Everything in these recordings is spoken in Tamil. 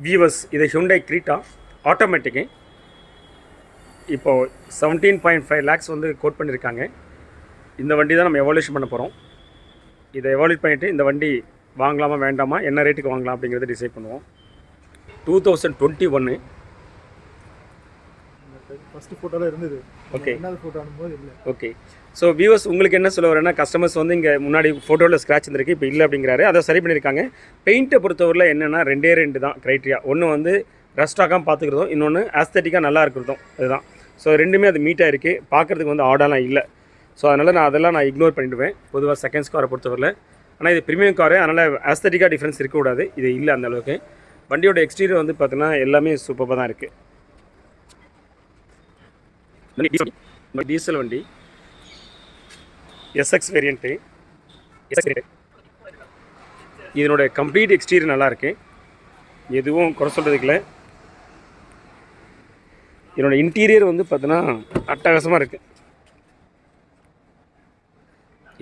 வியூவர்ஸ், இது ஹுண்டாய் கிரீட்டா ஆட்டோமேட்டிக்கு. இப்போது 17.5 lakhs வந்து கோட் பண்ணியிருக்காங்க. இந்த வண்டி தான் நம்ம எவாலுவேஷன் பண்ண போகிறோம். இதை எவாலுவேட் பண்ணிவிட்டு இந்த வண்டி வாங்கலாமா வேண்டாமா, என்ன ரேட்டுக்கு வாங்கலாம் அப்படிங்கிறத டிசைட் பண்ணுவோம். 2021 ஃபஸ்ட்டு ஃபோட்டோவில் இருந்தது. ஓகே, ரெண்டாவது ஃபோட்டோ அனுப்பும்போது இல்லை. ஓகே. ஸோ வியூவர்ஸ், உங்களுக்கு என்ன சொல்ல வரேன்னா, கஸ்டமர்ஸ் வந்து இங்கே முன்னாடி ஃபோட்டோவில் ஸ்க்ராட்ச் இருந்திருக்கு, இப்போ இல்லை அப்படிங்கிறாரு. அதை சரி பண்ணியிருக்காங்க. பெயிண்ட்டை பொறுத்தவரையில் என்னென்னா ரெண்டு தான் க்ரைட்டீரியா. ஒன்று வந்து ரஸ்டாகாமல் பார்த்துக்கிறதும், இன்னொன்று ஆஸ்தட்டிக்காக நல்லா இருக்கிறதும். அதுதான். ஸோ ரெண்டுமே அது மீட்டாக இருக்குது, பார்க்குறதுக்கு வந்து ஆடாலாம் இல்லை. ஸோ அதனால் நான் இக்னோர் பண்ணிவிடுவேன் பொதுவாக செகண்ட்ஸ் காரை பொறுத்தவரையில். ஆனால் இது ப்ரீமியம் காரு, அதனால் ஆஸ்தட்டிக்காக டிஃப்ரென்ஸ் இருக்கக்கூடாது. இது இல்லை அந்தளவுக்கு. வண்டியோட எக்ஸ்டீரியர் வந்து பார்த்தீங்கன்னா எல்லாமே சூப்பராக தான் இருக்குது. டீசல் வண்டி, எஸ்எக்ஸ் வேரியண்ட்டு. இதனோட கம்ப்ளீட் எக்ஸ்டீரியர் நல்லாயிருக்கு, எதுவும் குறை சொல்கிறதுக்கு இல்லை. இதனோட இன்டீரியர் வந்து பார்த்தீங்கன்னா அட்டகாசமாக இருக்குது.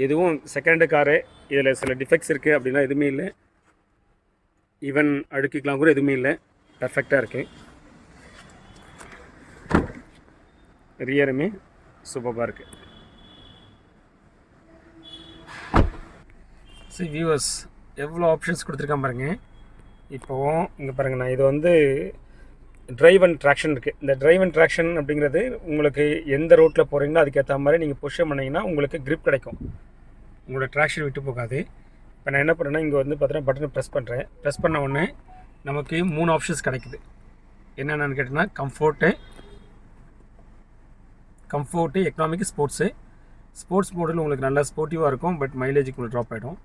எதுவும் செகண்ட் காரு இதில் சில டிஃபெக்ட்ஸ் இருக்குது அப்படின்னா எதுவுமே இல்லை. ஈவன் அழுக்கிக்கலாம் கூட எதுவுமே இல்லை, பர்ஃபெக்டாக இருக்குது. ரியருமே சூப்பராக இருக்குது. சரி வியூவர்ஸ், எவ்வளோ ஆப்ஷன்ஸ் கொடுத்துருக்கான் பாருங்கள். இப்போது இங்கே பாருங்கள், நான் இது வந்து டிரைவ் அண்ட் ட்ராக்ஷன் இருக்குது. இந்த டிரைவ் அண்ட் ட்ராக்ஷன் அப்படிங்கிறது உங்களுக்கு எந்த ரோட்டில் போகிறீங்களோ அதுக்கேற்ற மாதிரி நீங்கள் புஷ் பண்ணிங்கன்னா உங்களுக்கு grip கிடைக்கும், உங்களோட ட்ராக்ஷன் விட்டு போகாது. இப்போ நான் என்ன பண்ணுறேன்னா, இங்கே வந்து பார்த்தீங்கன்னா பட்டனை ப்ரெஸ் பண்ணுறேன். ப்ரெஸ் பண்ண உடனே நமக்கு 3 ஆப்ஷன்ஸ் கிடைக்குது. என்னென்னு கேட்டிங்கன்னா கம்ஃபோர்ட்டு, எக்கனாமிக், ஸ்போர்ட்ஸ் மோடில் உங்களுக்கு நல்லா ஸ்போர்ட்டிவாக இருக்கும், பட் மைலேஜுக்கு உங்களுக்கு ட்ராப் ஆகிடும்.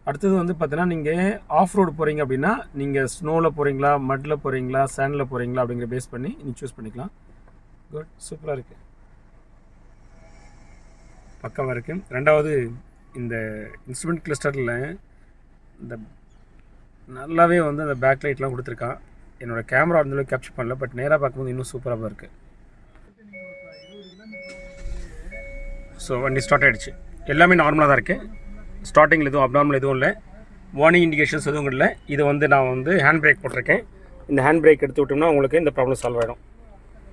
அடுத்தது வந்து பார்த்தீங்கன்னா, நீங்கள் ஆஃப் ரோடு போகிறீங்க அப்படின்னா நீங்கள் ஸ்னோவில் போகிறீங்களா, மட்டில் போகிறீங்களா, சேண்டில் போகிறீங்களா அப்படிங்கிற பேஸ் பண்ணி நீங்கள் சூஸ் பண்ணிக்கலாம். குட், சூப்பராக இருக்குது, பக்கமாக இருக்குது. ரெண்டாவது, இந்த இன்ஸ்ட்ருமெண்ட் கிளஸ்டரில் இந்த நல்லாவே வந்து அந்த பேக் லைட்லாம் கொடுத்துருக்கான். என்னோடய கேமரா அந்தளவுக்கு கேப்சர் பண்ணல, பட் நேராக பார்க்கும்போது இன்னும் சூப்பராக இருக்குது. ஸோ வண்டி ஸ்டார்ட் ஆகிடுச்சு. எல்லாமே நார்மலாக தான் இருக்குது. ஸ்டார்டிங்கில் எதுவும் அப்நார்மல் எதுவும் இல்லை, வார்னிங் இண்டிகேஷன்ஸ் எதுவும் இல்லை. இது வந்து நான் வந்து ஹேண்ட் பிரேக் போட்டிருக்கேன். இந்த ஹேண்ட் பிரேக் எடுத்து விட்டோம்னா உங்களுக்கு இந்த ப்ராப்ளம் சால்வ் ஆகிடும்.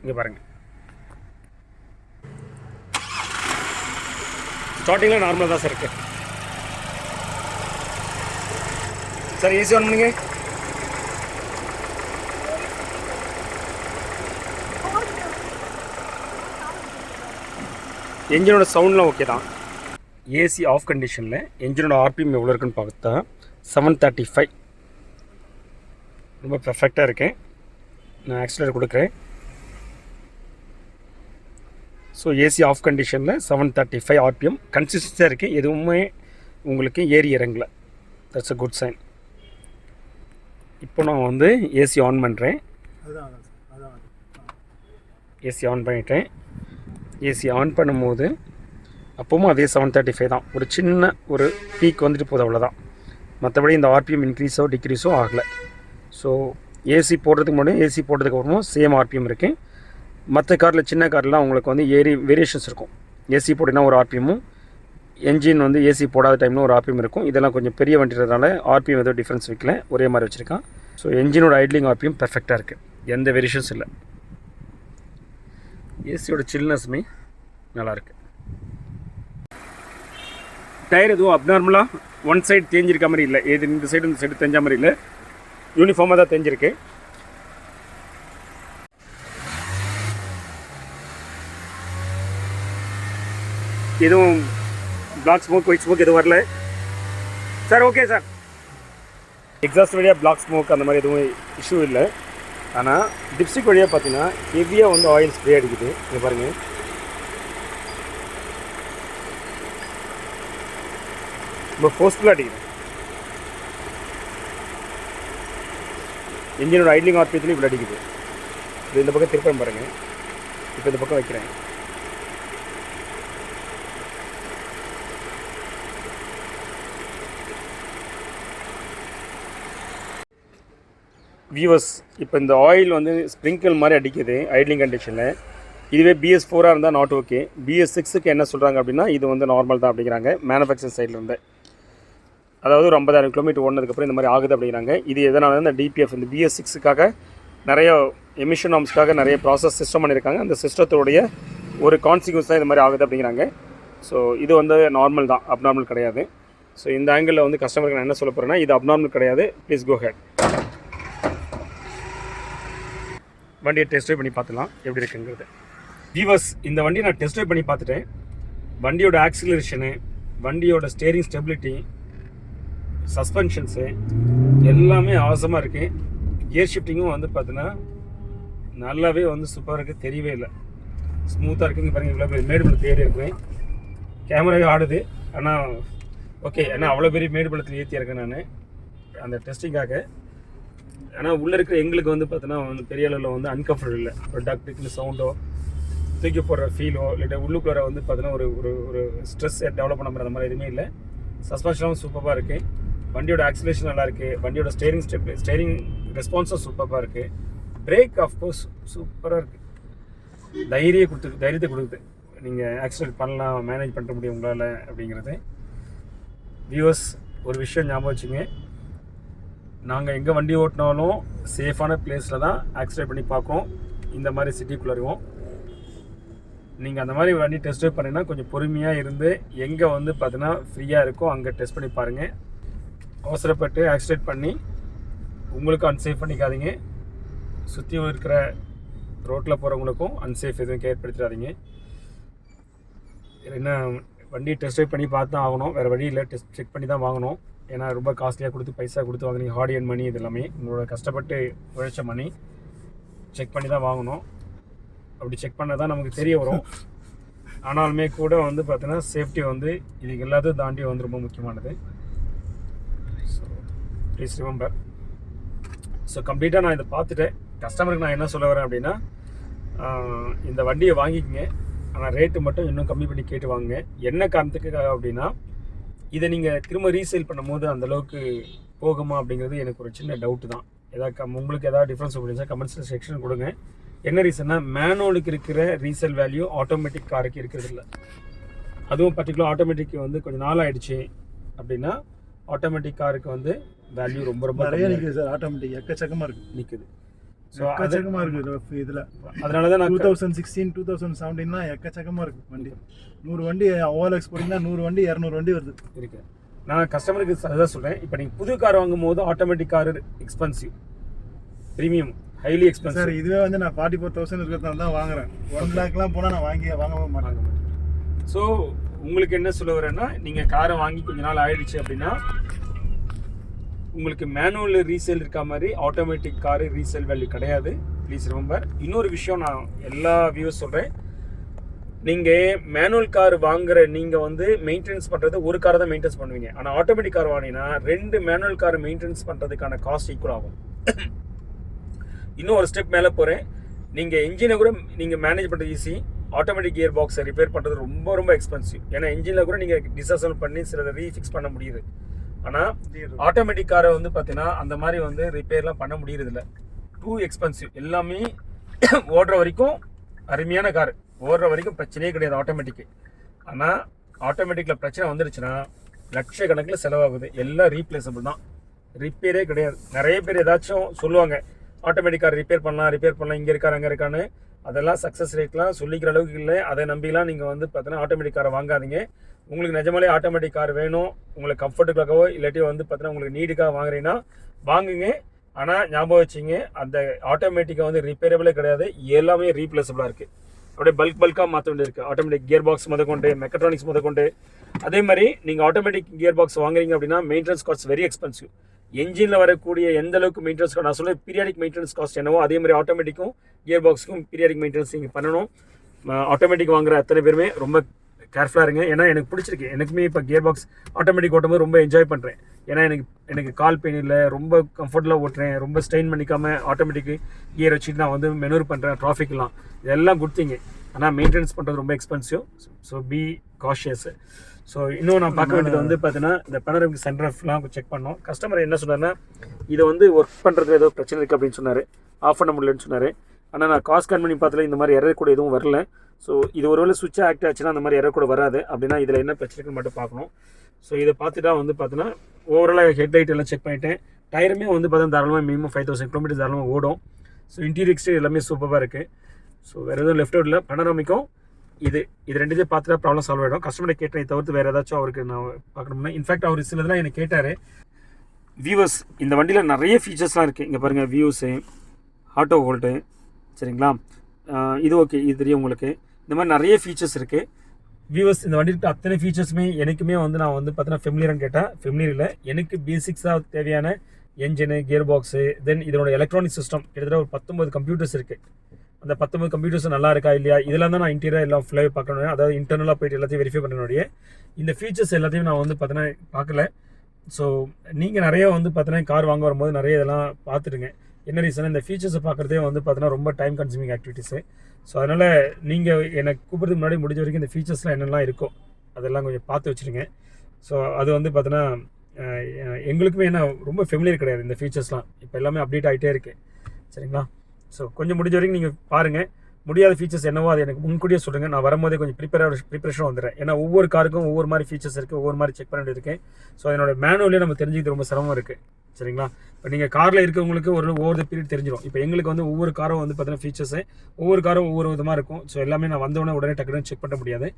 இங்கே பாருங்கள், ஸ்டார்டிங்கில் நார்மலாக தான் சார் இருக்குது. சார் ஏசி ஆன் பண்ணுங்க. என்ஜினோட சவுண்ட்லாம் ஓகே தான். ஏசி ஆஃப் கண்டிஷனில் என்ஜினோட ஆர்பிஎம் எவ்வளோ இருக்குன்னு பார்த்தா 735. ரொம்ப பர்ஃபெக்டாக இருக்கேன். நான் ஆக்சிலரேட்டர் கொடுக்குறேன். ஸோ ஏசி ஆஃப் கண்டிஷனில் 735 ஆர்பிஎம் கன்சிஸ்டன்ஸாக இருக்குது. எதுவுமே உங்களுக்கு ஏறி இறங்கலை. That's a good sign. இப்போ நான் வந்து ஏசி ஆன் பண்ணுறேன். ஏசி ஆன் பண்ணிட்டேன். ஏசி ஆன் பண்ணும்போது அப்பவும் அதே 735 தான். ஒரு சின்ன ஒரு பீக் வந்துட்டு போகுது, அவ்வளோதான். மற்றபடி இந்த ஆர்பிஎம் இன்க்ரீஸோ டிக்ரீஸோ ஆகலை. ஸோ ஏசி போடுறதுக்கு முன்னாடி ஏசி போடுறதுக்கு அப்புறமும் சேம் ஆர்பிஎம் இருக்குது. மற்ற காரில், சின்ன கார்லாம் உங்களுக்கு வந்து வேரியேஷன்ஸ் இருக்கும். ஏசி போட்டினா ஒரு ஆர்பிஎம்மும், என்ஜின் வந்து ஏசி போடாத டைமில் ஒரு ஆர்பிஎம் இருக்கும். இதெல்லாம் கொஞ்சம் பெரிய வண்டிறதுனால ஆர்பிஎம் எதுவும் டிஃப்ரென்ஸ் வைக்கல, ஒரே மாதிரி வச்சுருக்கான். ஸோ என்ஜினோட ஐட்லிங் ஆர்பிஎம் பர்ஃபெக்டாக இருக்குது, எந்த வேரியேஷன்ஸ் இல்லை. ஏசியோட சில்னஸுமே நல்லாயிருக்கு. டயர் எதுவும் அப்நார்மலாக ஒன் சைடு தேஞ்சிருக்க மாதிரி இல்லை, எது இந்த சைடு இந்த சைடு தேஞ்ச மாதிரி இல்லை, யூனிஃபார்மாக தான் தேஞ்சிருக்கு. எதுவும் பிளாக் ஸ்மோக், ஒயிட் ஸ்மோக் எதுவும் வரல சார். Okay sir. எக்ஸாஸ்ட் வழியாக பிளாக் ஸ்மோக் அந்த மாதிரி எதுவும் இஷ்யூ இல்லை. ஆனால் டிப்ஸ்டிக் வழியாக பார்த்தீங்கன்னா ஹெவியாக வந்து ஆயில் ஸ்ப்ரே அடிக்குது. இங்கே பாருங்கள், ரொம்ப ஃபோர்ஸ்ஃபுல்லாக அடிக்குது. இன்ஜினோட ஐட்லிங் ஆர்பிஎத்துலேயும் இப்படி அடிக்குது. இது இந்த பக்கம் திருப்பம் பாருங்கள். இப்போ இந்த பக்கம் வைக்கிறேன். வியூவர்ஸ், இப்போ இந்த ஆயில் வந்து ஸ்ப்ரிங்கிள் மாதிரி அடிக்குது ஐட்லிங் கண்டிஷனில். இதுவே BS4 இருந்தால் நாட் ஓகே. BS6க்கு என்ன சொல்கிறாங்க அப்படின்னா இது வந்து நார்மல் தான் அப்படிங்கிறாங்க மேனுஃபேக்சரிங் சைட்லேருந்து. அதாவது ஒரு 50,000 கிலோமீட்டர் ஓடினதுக்கப்புறம் இந்த மாதிரி ஆகுது அப்படிங்கிறாங்க. இது எதனால இந்த டிபிஎஃப் இந்த BS6க்காக நிறைய எமிஷன் நார்ம்ஸ்க்காக நிறைய ப்ராசஸ் சிஸ்டம் பண்ணியிருக்காங்க. அந்த சிஸ்டத்தோடைய ஒரு கான்சிக்வன்ஸ் தான் இந்த மாதிரி ஆகுது அப்படிங்கிறாங்க. ஸோ இது வந்து நார்மல் தான், அப்நார்மல் கிடையாது. ஸோ இந்த ஆங்கிளில் வந்து கஸ்டமருக்கு நான் என்ன சொல்ல போகிறேன்னா, இது அப்நார்மல் கிடையாது. Please go ahead. வண்டியை டெஸ்ட் ட்ரைவ் பண்ணி பார்த்துலாம் எப்படி இருக்குங்கிறது. வியூவர்ஸ், இந்த வண்டியை நான் டெஸ்ட் ட்ரைவ் பண்ணி பார்த்துட்டேன். வண்டியோட ஆக்சிலரேஷனு, வண்டியோட ஸ்டேரிங் ஸ்டெபிலிட்டி, சஸ்பென்ஷன்ஸு எல்லாமே அவசரமாக இருக்குது. கியர் ஷிஃப்டிங்கும் வந்து பார்த்தீங்கன்னா நல்லாவே வந்து சூப்பராக இருக்குது, தெரியவே இல்லை. ஸ்மூத்தாக இருக்குங்க பாருங்கள். இவ்வளோ பெரிய மேடு பள்ளத்தில் ஏறி இருக்கேன். கேமராவே ஆடுது, ஆனால் ஓகே. ஏன்னா அவ்வளோ பெரிய மேடு பள்ளத்தில் ஏற்றியிருக்கேன் நான் அந்த டெஸ்டிங்காக. ஆனால் உள்ளே இருக்கிற எங்களுக்கு வந்து பார்த்தோன்னா வந்து பெரிய அளவில் வந்து அன்கம்ஃபர்டபுள் இல்லை. ஒரு டக்குன்னு சவுண்டோ, தூக்கி போடுற ஃபீலோ, இல்லை உள்ளுக்குள்ளே வந்து பார்த்தீங்கன்னா ஒரு ஒரு ஒரு ஸ்ட்ரெஸ் டெவலப் பண்ண மாதிரி எதுவுமே இல்லை. சஸ்பென்ஷனும் சூப்பராக இருக்குது. வண்டியோட ஆக்சிலேஷன் நல்லா இருக்குது. வண்டியோட ஸ்டேரிங் ரெஸ்பான்ஸும் சூப்பராக இருக்குது. பிரேக் ஆஃப்கோர்ஸ் சூப்பராக இருக்குது. தைரியத்தை கொடுக்குது. நீங்கள் ஆக்சிலேட் பண்ணலாம், மேனேஜ் பண்ண முடியும் உங்களால் அப்படிங்கிறது. வியூவர்ஸ், ஒரு விஷயம் ஞாபகம் வச்சுங்க. நாங்கள் எங்கே வண்டி ஓட்டினாலும் சேஃபான பிளேஸில் தான் ஆக்சிலேட் பண்ணி பார்க்குறோம். இந்த மாதிரி சிட்டிக்குள்ளே இருக்கோம். நீங்கள் அந்த மாதிரி வண்டி டெஸ்ட் ட்ரைவ் பண்ணிங்கன்னா கொஞ்சம் பொறுமையாக இருந்து எங்கே வந்து பார்த்தீங்கன்னா ஃப்ரீயாக இருக்கோ அங்கே டெஸ்ட் பண்ணி பாருங்கள். அவசரப்பட்டு ஆக்சிலேட் பண்ணி உங்களுக்கு அன்சேஃப் பண்ணிக்காதீங்க. சுற்றி இருக்கிற ரோட்டில் போகிறவங்களுக்கும் அன்சேஃப் எதுவும் ஏற்படுத்திடாதீங்க. என்ன வண்டி டெஸ்ட் ட்ரைவ் பண்ணி பார்த்து தான் ஆகணும், வேறு வழி இல்லை. செக் பண்ணி தான் வாங்கணும். ஏன்னா ரொம்ப காஸ்ட்லியாக கொடுத்து பைசா கொடுத்து வாங்குறீங்க. ஹார்ட் அண்ட் மணி, இது எல்லாமே உங்களோட கஷ்டப்பட்டு உழைச்ச மணி. செக் பண்ணி தான் வாங்கணும். அப்படி செக் பண்ண தான் நமக்கு தெரிய வரும். ஆனாலுமே கூட வந்து பார்த்தீங்கன்னா சேஃப்டி வந்து இதுக்கு எல்லாத்தையும் தாண்டி வந்து ரொம்ப முக்கியமானது. So please remember. ஸோ கம்ப்ளீட்டாக நான் இதை பார்த்துட்டேன். கஸ்டமருக்கு நான் என்ன சொல்ல வரேன் அப்படின்னா, இந்த வண்டியை வாங்கிக்கங்க, ஆனால் ரேட்டு மட்டும் இன்னும் கம்மி பண்ணி கேட்டு வாங்குங்க. என்ன காரணத்துக்காக அப்படின்னா, இதை நீங்கள் திரும்ப ரீசேல் பண்ணும்போது அந்தளவுக்கு போகுமா அப்படிங்கிறது எனக்கு ஒரு சின்ன டவுட்டு தான். உங்களுக்கு ஏதாவது டிஃப்ரென்ஸ் அப்படின்னா கமெண்ட்ஸ் செக்ஷன் கொடுங்க. என்ன ரீசன்னா, மேனுவலுக்கு இருக்கிற ரீசேல் வேல்யூ ஆட்டோமேட்டிக் காருக்கு இருக்கிறது இல்லை. அதுவும் பர்டிகுலர் ஆட்டோமேட்டிக் வந்து கொஞ்சம் நாள் ஆகிடுச்சு அப்படின்னா ஆட்டோமேட்டிக் காருக்கு வந்து வேல்யூ ரொம்ப ரொம்ப நிறைய நிற்குது சார். ஆட்டோமேட்டிக் எக்கச்சக்கமாக இருக்குது, நிற்குது. ஸோ எக்கச்சக்கமாக இருக்குது இதில். அதனால தான் நான் 2016 2017 எக்கச்சக்கமாக இருக்குது வண்டி. 100 வண்டி OLX போட்டிங்கன்னா 100 வண்டி 200 வண்டி வருது இருக்கு. நான் கஸ்டமருக்கு அதுதான் சொல்கிறேன். இப்போ நீங்கள் புது கார் வாங்கும் போது automatic car expensive, premium, highly expensive. Sir இதுவே வந்து நான் 44,000 இருக்கிறதால தான் வாங்குறேன். 1 லேக்லாம் போனால் நான் வாங்கவே மாட்டாங்க. ஸோ உங்களுக்கு என்ன சொல்ல வரேன்னா, நீங்கள் காரை வாங்கி கொஞ்ச நாள் ஆயிடுச்சு அப்படின்னா உங்களுக்கு மேனுவல் ரீசேல் இருக்க மாதிரி ஆட்டோமேட்டிக் காரு ரீசேல் வேல்யூ கிடையாது. Please remember. இன்னொரு விஷயம் நான் எல்லா வியூஸ் சொல்கிறேன். நீங்கள் மேனுவல் கார் வாங்குற நீங்கள் வந்து மெயின்டெனன்ஸ் பண்ணுறது ஒரு காரை தான் மெயின்டெனன்ஸ் பண்ணுவீங்க. ஆனால் ஆட்டோமேட்டிக் கார் வாங்கினீங்கன்னா 2 மேனுவல் கார் மெயின்டெனன்ஸ் பண்ணுறதுக்கான காஸ்ட் ஈக்குவல் ஆகும். இன்னும் ஒரு ஸ்டெப் மேலே போகிறேன். நீங்கள் இன்ஜினை கூட நீங்கள் மேனேஜ் பண்ணுறது ஈஸி. ஆட்டோமேட்டிக் கியர் பாக்ஸை ரிப்பேர் பண்ணுறது ரொம்ப ரொம்ப எக்ஸ்பென்சிவ். ஏன்னா இன்ஜினில் கூட நீங்கள் டிஸ்அசம்பிள் பண்ணி சிலதை ரீஃபிக்ஸ் பண்ண முடியுது. ஆனால் ஆட்டோமேட்டிக் காரை வந்து பார்த்தீங்கன்னா அந்த மாதிரி வந்து ரிப்பேர்லாம் பண்ண முடியறதில்ல. Two expensive. எல்லாமே ஓடுற வரைக்கும் அருமையான கார், ஓடுற வரைக்கும் பிரச்சனையே கிடையாது ஆட்டோமேட்டிக்கு. ஆனால் ஆட்டோமேட்டிக்கில் பிரச்சனை வந்துருச்சுன்னா லட்சக்கணக்கில் செலவாகுது. எல்லாம் ரீப்ளேசபிள் தான், ரிப்பேரே கிடையாது. நிறைய பேர் ஏதாச்சும் சொல்லுவாங்க, ஆட்டோமேட்டிக் கார் ரிப்பேர் பண்ணலாம், இங்கே இருக்காரு அங்கே இருக்கான்னு. அதெல்லாம் சக்ஸஸ் ரேட்லாம் சொல்லிக்கிற அளவுக்கு இல்லை. அதை நம்பிலாம் நீங்கள் வந்து பார்த்தீங்கன்னா ஆட்டோமேட்டிக் காரை வாங்காதீங்க. உங்களுக்கு நிஜமாலே ஆட்டோமேட்டிக் கார் வேணும், உங்களுக்கு கம்ஃபர்ட்டுக்காகவோ இல்லாட்டி வந்து பார்த்தீங்கன்னா உங்களுக்கு நீடுக்காக வாங்குறீங்கன்னா வாங்குங்க. ஆனால் ஞாபகம் வச்சிங்க, அந்த ஆட்டோமேட்டிக்காக வந்து ரிப்பேரபிளே கிடையாது, எல்லாமே ரீப்ளேசபிளாக இருக்குது. அப்படியே பல்காக மாற்ற வேண்டியிருக்கு. ஆட்டோமேட்டிக் கியர் பாக்ஸ் முதற்கொண்டு, மெக்கட்ரானிக்ஸ் முதற்கொண்டு. அதே மாதிரி நீங்கள் ஆட்டோமேட்டிக் கியர் பாக்ஸ் வாங்குறீங்க அப்படின்னா மெயின்டெனன்ஸ் காஸ்ட் வெரி எக்ஸ்பென்சிவ். என்ஜினில் வரக்கூடிய எந்த அளவுக்கு மெயின்டெனன்ஸ் காஸ்ட், நான் சொல்ல பீரியாடிக் மெயின்டெனன்ஸ் காஸ்ட் என்னவோ அதே மாதிரி ஆட்டோமேட்டிக்கும் கியர் பாக்ஸுக்கும் பீரியாடிக் மெயின்டெனன்ஸ் நீங்கள் பண்ணணும். ஆட்டோமேட்டிக் வாங்குற அத்தனை பேருமே ரொம்ப கேர்ஃபுல்லாக இருங்க. ஏன்னா எனக்கு பிடிச்சிருக்கு. எனக்குமே இப்போ கியர் பாக்ஸ் ஆட்டோமேட்டிக் ஓட்டும்போது ரொம்ப என்ஜாய் பண்ணுறேன். ஏன்னா எனக்கு கால் பெயின் இல்லை, ரொம்ப கம்ஃபர்டபுளாக ஓட்டுறேன், ரொம்ப ஸ்ட்ரெயின் பண்ணிக்காமல் ஆட்டோமேட்டிக்கு கியர் வச்சுட்டு நான் வந்து மெனூர் பண்ணுறேன். டிராஃபிக்லாம் இதெல்லாம் கொடுத்தீங்க. ஆனால் மெயின்டெனன்ஸ் பண்ணுறது ரொம்ப expensive. So B cautious. So இன்னும் நான் பார்க்க வேண்டியது வந்து பார்த்தீங்கன்னா இந்த பேனோரமிக் சன்ரூஃப்லாம் செக் பண்ணோம். கஸ்டமர் என்ன சொன்னார்னா, இதை வந்து ஒர்க் பண்ணுறதுல ஏதோ பிரச்சனை இருக்குது அப்படின்னு சொன்னார், ஆஃப் பண்ண முடியலன்னு சொன்னார். ஆனால் நான் காஸ்ட் கன் பண்ணி பார்த்தல இந்த மாதிரி எரர் கூட எதுவும் வரல. ஸோ இது ஒருவேளை சுவிட்ச் ஆக்ட் ஆச்சுன்னா அந்த மாதிரி எரர் கூட வராது. அப்படின்னா இதில் என்ன பிரச்சனைக்கு மட்டும் பார்க்கணும். ஸோ இதை பார்த்துட்டா வந்து பார்த்தீங்கன்னா ஓவராலாக ஹெட்லைட் எல்லாம் செக் பண்ணிட்டேன். டயருமே வந்து பார்த்தா தாராளமாக மினிமம் 5000 கிலோமீட்டர் தாராளமாக ஓடும். ஸோ இன்டீரியர் எக்ஸ்டீரியர் எல்லாமே சூப்பராக இருக்குது. ஸோ வேறு எதுவும் லெஃப்ட் அவுட் இல்லை. பனராமிக்கும் இது ரெண்டுத்தையும் பார்த்துட்டா ப்ராப்ளம் சால்வ் ஆகிடும். கஸ்டமரை கேட்டேன் தவிர்த்து வேறு ஏதாச்சும் அவருக்கு நான் பார்க்கணும்னா, இன்ஃபேக்ட் அவர் சிலதெல்லாம் எனக்கு கேட்டார். வியூவர்ஸ், இந்த வண்டியில் நிறைய ஃபீச்சர்ஸ்லாம் இருக்குது. இங்கே பாருங்கள், வியூஸு, ஆட்டோ ஹோல்டு, சரிங்களா, இது ஓகே, இது தெரியும் உங்களுக்கு. இந்த மாதிரி நிறைய ஃபீச்சர்ஸ் இருக்குது. வியூவர்ஸ், இந்த வண்டிக்கு அத்தனை ஃபீச்சர்ஸுமே எனக்குமே வந்து நான் வந்து பார்த்தீங்கன்னா ஃபெமிலியர்னு கேட்டால் ஃபெமிலியர் இல்லை. எனக்கு பேசிக்ஸாக தேவையான என்ஜினு, கியர் பாக்ஸு, தென் இதனோட எலக்ட்ரானிக் சிஸ்டம் கிட்டத்தட்ட ஒரு 19 கம்ப்யூட்டர்ஸ் இருக்குது. அந்த 19 கம்ப்யூட்டர்ஸ் நல்லா இருக்கா இல்லையா, இதெல்லாம் தான் நான் இன்டீரியர் எல்லாம் ஃபுல்லாகவே பார்க்கணும். அதாவது இன்டர்னலாக போய்ட்டு எல்லாத்தையும் வெரிஃபை பண்ணனுடைய இந்த ஃபீச்சர்ஸ் எல்லாத்தையும் நான் வந்து பார்த்தீங்கன்னா பார்க்கல. ஸோ நீங்கள் நிறைய வந்து பார்த்தீங்கன்னா கார் வாங்க வரும்போது நிறைய இதெல்லாம் பார்த்துடுங்க. என்ன ரீசன், இந்த ஃபீச்சர்ஸை பார்க்குறதே வந்து பார்த்தீங்கன்னா ரொம்ப டைம் கன்சூமிங் ஆக்டிவிட்டீஸு. ஸோ அதனால் நீங்கள் எனக்கு கூப்பிட்றதுக்கு முன்னாடி முடிஞ்ச வரைக்கும் இந்த ஃபீச்சர்ஸ்லாம் என்னெல்லாம் இருக்கோ அதெல்லாம் கொஞ்சம் பார்த்து வச்சுருங்க. ஸோ அது வந்து பார்த்தீங்கன்னா எங்களுக்குமே என்ன ரொம்ப ஃபெமிலியர் கிடையாது இந்த ஃபீச்சர்ஸ்லாம். இப்போ எல்லாமே அப்டேட் ஆகிட்டே இருக்குது, சரிங்களா. ஸோ கொஞ்சம் முடிஞ்ச வரைக்கும் நீங்கள் பாருங்கள். முடியாத ஃபீச்சர்ஸ் என்னவோ அது எனக்கு முன்கூட்டியே சொல்லுங்கள். நான் வரும்போதே கொஞ்சம் ப்ரிப்பரேஷன் வந்துடுறேன். ஏன்னா ஒவ்வொரு காருக்கும் ஒவ்வொரு மாதிரி ஃபீச்சர்ஸ் இருக்குது, ஒவ்வொரு மாதிரி செக் பண்ண வேண்டியது இருக்குது. ஸோ அதனோட மேனுவலே நம்ம தெரிஞ்சுக்கிறது ரொம்ப சிரமம் இருக்குது, சரிங்களா. இப்போ நீங்கள் காரில் இருக்கவங்களுக்கு ஒவ்வொரு பீரியட் தெரிஞ்சிடும். இப்போ எங்களுக்கு வந்து ஒவ்வொரு காரும் வந்து பார்த்தீங்கன்னா ஃபீச்சர்ஸு ஒவ்வொரு காரும் ஒவ்வொரு விதமாக இருக்கும். ஸோ எல்லாமே நான் உடனே டக்குனு செக் பண்ண முடியாது.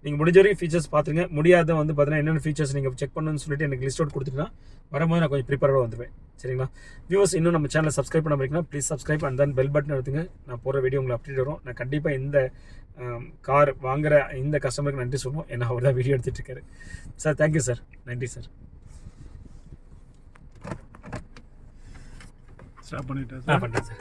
நீங்கள் முடிஞ்ச வரைக்கும் ஃபீச்சர்ஸ் பார்த்துங்க. முடியாத வந்து பார்த்தீங்கன்னா என்னென்ன ஃபீச்சர்ஸ் நீங்கள் செக் பண்ணணும்னு சொல்லிட்டு எனக்கு லிஸ்ட் அவுட் கொடுத்துட்டுனா வரும்போது நான் கொஞ்சம் ப்ரிப்பேராக வந்துடுவேன், சரிங்களா. வியூவர்ஸ், இன்னும் நம்ம சேனலை சப்ஸ்கிரைப் பண்ண முடியுங்கன்னா please subscribe and then bell button எடுத்துங்க. நான் போகிற வீடியோ உங்களுக்கு அப்டேட் வரும். நான் கண்டிப்பாக இந்த கார் வாங்குகிற இந்த கஸ்டமருக்கு நன்றி சொல்லுவோம். ஏன்னா அவர் தான் வீடியோ எடுத்துகிட்டு இருக்காரு. சார், தேங்க்யூ சார், நன்றி சார். ஸ்டாப் பண்ணிட்டேன் பண்ணுறேன் சார்.